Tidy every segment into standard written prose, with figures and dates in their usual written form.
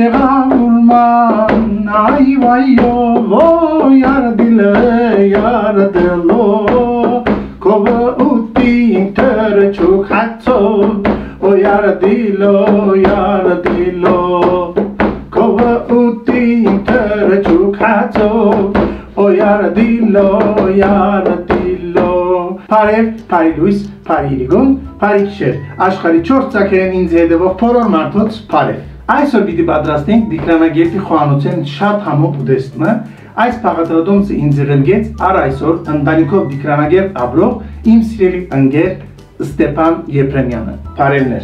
Merhaban ay vayo yar dilo Kova uti ter çok hatto O yar dilo Kova uti ter çok hatto O yar dilo Parev, pari Luis, pari Irigun, pari kişer Aşkari 4 zakeren inzede ve poror martot parev Այսօր պիտի պատրաստենք դիկրանագետի խոհանոցեն շատ համով ուտեստը Այս փաղադրատոմսը ինձ եղելգեց առ այսօր ընտանիքով դիկրանագետ ապրող իմ սիրելի ընկեր Ստեփան Եփրեմյանը Բարևներ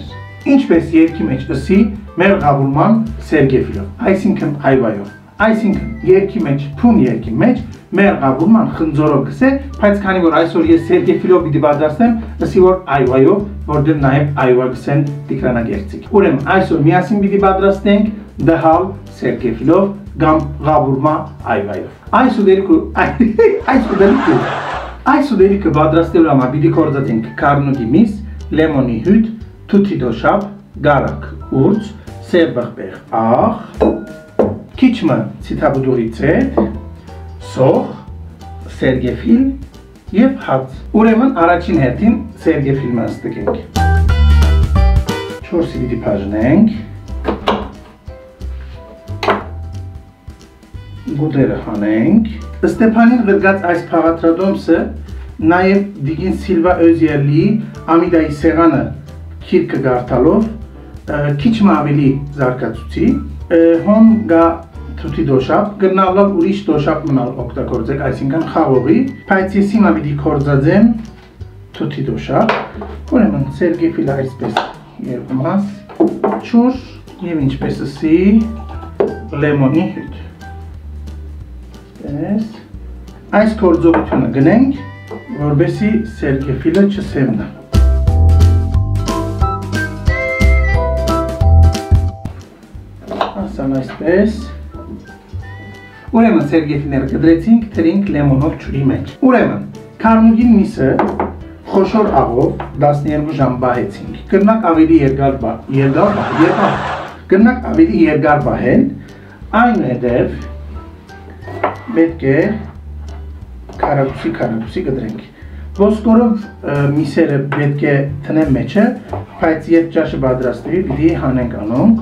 Ինչպես երգի մեջ ըսի մեր գաբուրման Սերգեֆիլով Այսինքն այվայով Այսինքն երգի մեջ փուն երգի մեջ մեր գաբուրման խնձորով գսե բայց քանի որ այսօր ես Սերգեֆիլով պիտի պատրաստեմ ըսի որ այվայով որտեղ նաև այվա գսեն դիկրանագերցիկ Ուրեմն այսօր միասին պիտի պատրաստենք դհալ Սերգեֆիլով կամ գաբուրմա այվայով Այս ուտելիքը պատրաստելու համար պիտի կործածենք կառնուկի միս, լեմոնի հյութ, թութի դոշապ, գարակ, ուրց, սերբղբեղ, աղ, քիչմը ցիթաբուդուրի ցետ, սոխ, սերգեֆիլ եւ հաց։ Ուրեմն առաջին հերթին սերգեֆիլը ստկենք։ 4-ը պիտի բաժնենք։ Գուտերը հանենք։ Ստեփանին գրգած այս փաղադրատոմսը նաև Դիգին Սիլվա Օզիելի ամիդայի սեղանը քիրքը գարտալով քիչ ավելի զարգացուցի հոն գա թութի դոշապ գնալով ուրիշ դոշապ մնալ օգտագործեք այսինքն խաղողի բայց ես հիմա պիտի կործածեմ թութի դոշապ ուրեմն սերգեֆիլը այսպես երկու մաս չուր եւ ինչպես ասի լեմոնի հյութ Այս կործողությունը գնենք, որբեսի սերգեֆիլը չսևնա։ Ասան այսպես։ Ուրեմն սերգեֆիլները կդրեցինք, թրինք լեմոնով ջուրի մեջ։ Ուրեմն, կառնուկին միսը խոշոր աղով 12 ժամ բահեցինք։ Կրնակ ավելի երկար բահել, այնուհետև պետք է քարակուսի գդրենք ոսկորով միսերը պետք է տնեմ մեջը բայց երբ ճաշը պատրաստվի պիտի հանենք անոնք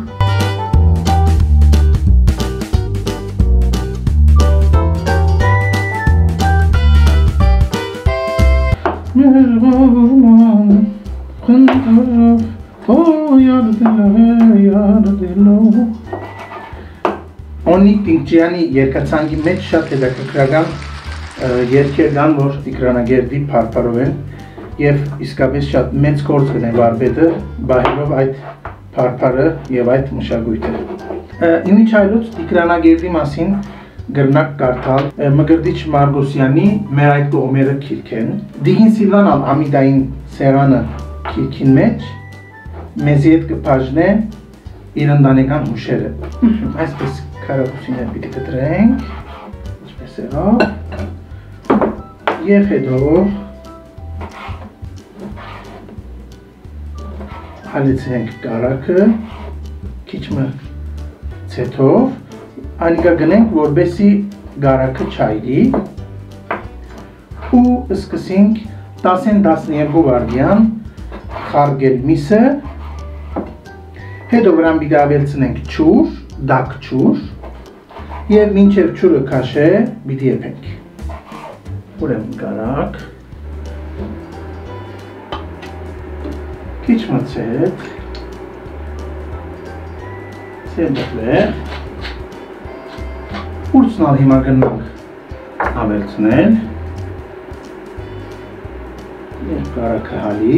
Օնիկ Տինկջյանի երկացանգի մեջ շատ հետաքրքրական երկեր կան, որ դիկրանագերդի փարփարով են եւ իսկապես շատ մեծ գործ կնե վարպետը բահելով այդ փարփարը եւ այդ մշակույթը։ Իմիջայլոց դիկրանագերդի մասին գրնակ կարդալ Մկրտիչ Մարգոսյանի մեր այդ կողմերը քիրք են։ Դիգին Սիլվան ամիդային սեղանը քիրքին մեջ մեզի հետ կբաժնե իր ընտանեկան հուշերը։ Այսպես քարակուսիներ պիտի կտրենք, ինչպես եղավ, և հետո հալեցնենք կարակը, քիչմը ցեթով, անիկա գնենք, որբեսի գարակը չայրի ու սկսենք 10-12 վայրկյան խարգել միսը, հետո վրան պիտի ավելցնենք ջուր, դակ ջուր եւ մինչեւ ջուրը քաշե պիտի եփենք։ Ուրեմն կարակ քիչ մացետ սերբղբեղ ուրցնալ հիմա գնանք ավելցնել եւ կարակը հալի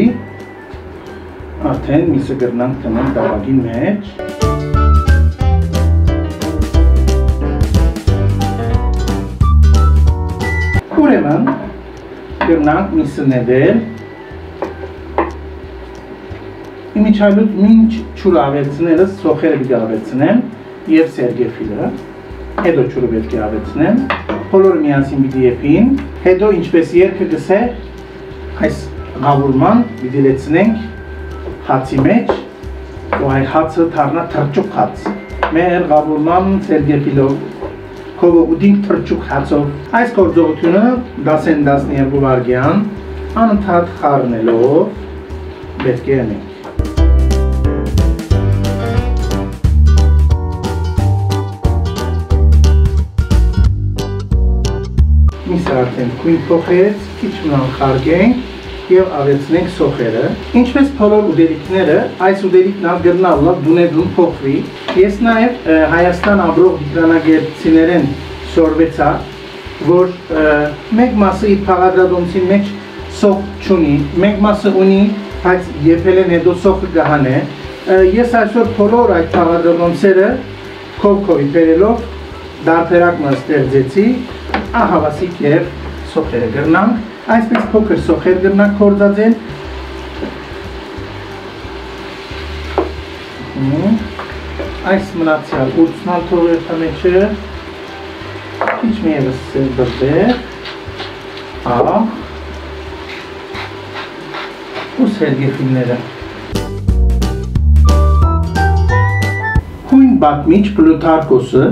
արդեն միսը գրնանք տնենք դավագի մեջ Ուրեմն գրնանք միսը նետել իմիջայլոց մինչ ջուրը ավելցնելը սոխերը պիտի ավելցնեմ եւ սերգեֆիլը հետո ջուրը պետք է ավելցնեմ բոլորը միասին պիտի եփին հետո ինչպես երգը գսե այս գավուրման պիտի լեցնենք հացի մեջ ու այ հացը դառնա թրջուկ հաց մեր գաբուրման սերգեփիլով կողոդին թրջուկ հացով այս գործողությունը 10-12 վայրկյան անընդհատ խառնելով պետք է անենք Միսը արդեն քույն փոխեց, քիչ մնալ խարգենք և ավելցնենք սոխերը Ինչպես բոլոր ուդելիքները, այս ուդելիքն ալգրնալը դունեդուն փոխվի Ես նաև Հայաստան ապրող դիգրանագերտցիներեն սորվեցա, որ մեկ մասը իր փաղադրատոմսի մեջ սոխ չունի, մեկ մասը ունի, բայց եփելեն հետո սոխը գահանե Ես այսօր բոլոր այդ փաղադրատոմսերը քով-քովի բերելով դարբերակը ստեղծեցի Ահավասիկ և սոխերը գրնանք Այսպես փոքր սոխեր գրնանք կործածել Այս մնացյալ ուրցնալ թողերթա մեջը Քիչ մի ևս բրդեր ու սերգեփիլները Հույն բատմիչ Պլութարկոսը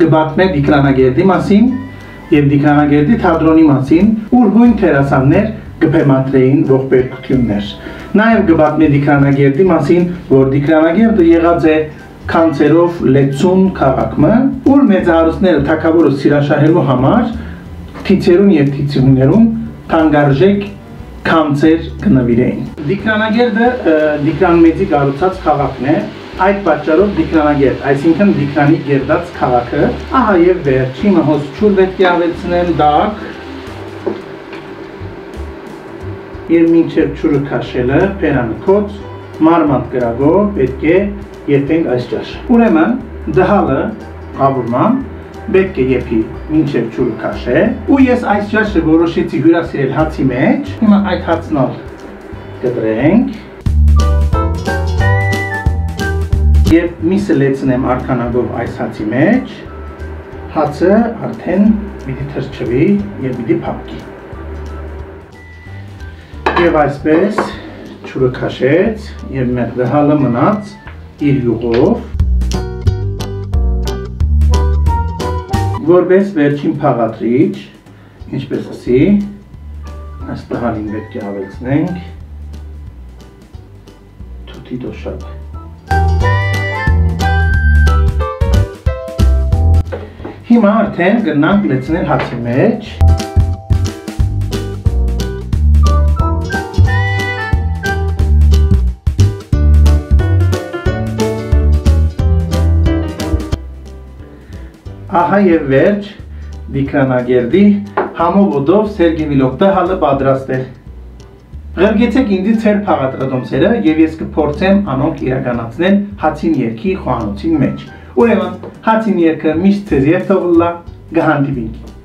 կբատմե դիգրանագերդի մասին և դիգրանագերդի թատրոնի մասին, ուր հույն թերասաններ կփեմատրեին ողբերգություններ։ Նաև կբատմե դիգրանագերդի մասին, որ դիգրանագերդը եղած է քանցերով լեցուն քաղաքը, ուր մեծահարուստները թագավորը սիրաշահելու համար թիցերուն և թիցիհուներուն թանկարժեք քանցեր կնվիրեին։ Դիգրանագերդը դիգրան մեծի կառուցած քաղաքն է, Այդ պատճառով դիգրանագերդ, այսինքն դիգրանի գերդած քաղաքը, ահա և վերջի մհոս չուր պետք է ավելցնեմ դակ և մինչև չուրը քաշելը պերանքոց մարմանդ գրագով պետք է եփենք այս ճաշը։ Ուրեմն դհալը գաբուրման պետք է եփի մինչև չուրը քաշե ու ես այս ճաշը որոշեցի հյուրասիրել հացի մեջ, հիմա այդ հացն կդրենք Եվ միսը լեցնեմ արքանագով այս հացի մեջ, հացը արդեն պիտի թրջվի և պիտի փափկի։ Եվ այսպես չուրը քաշեց և մեր դհալը մնաց իր յուղով, որպես վերջին փաղադրիչ, ինչպես ասի, այս դհալին պետք է ավելցնենք թութի դոշակը։ Հիմա արդեն գնանք լեցնել հացի մեջ Ահա և վերջ դիգրանագերդի համով օդով սերգևիլով դհալը պատրաստ է Ղրգեցեք ինձի ծեր փաղադրատոմսերը և ես կփորձեմ անոնք իրականացնել հացին երքի խոհանոցին մեջ Ուրեմն հացին երկը միշտ ձեզ երթողլա գհանդիպինք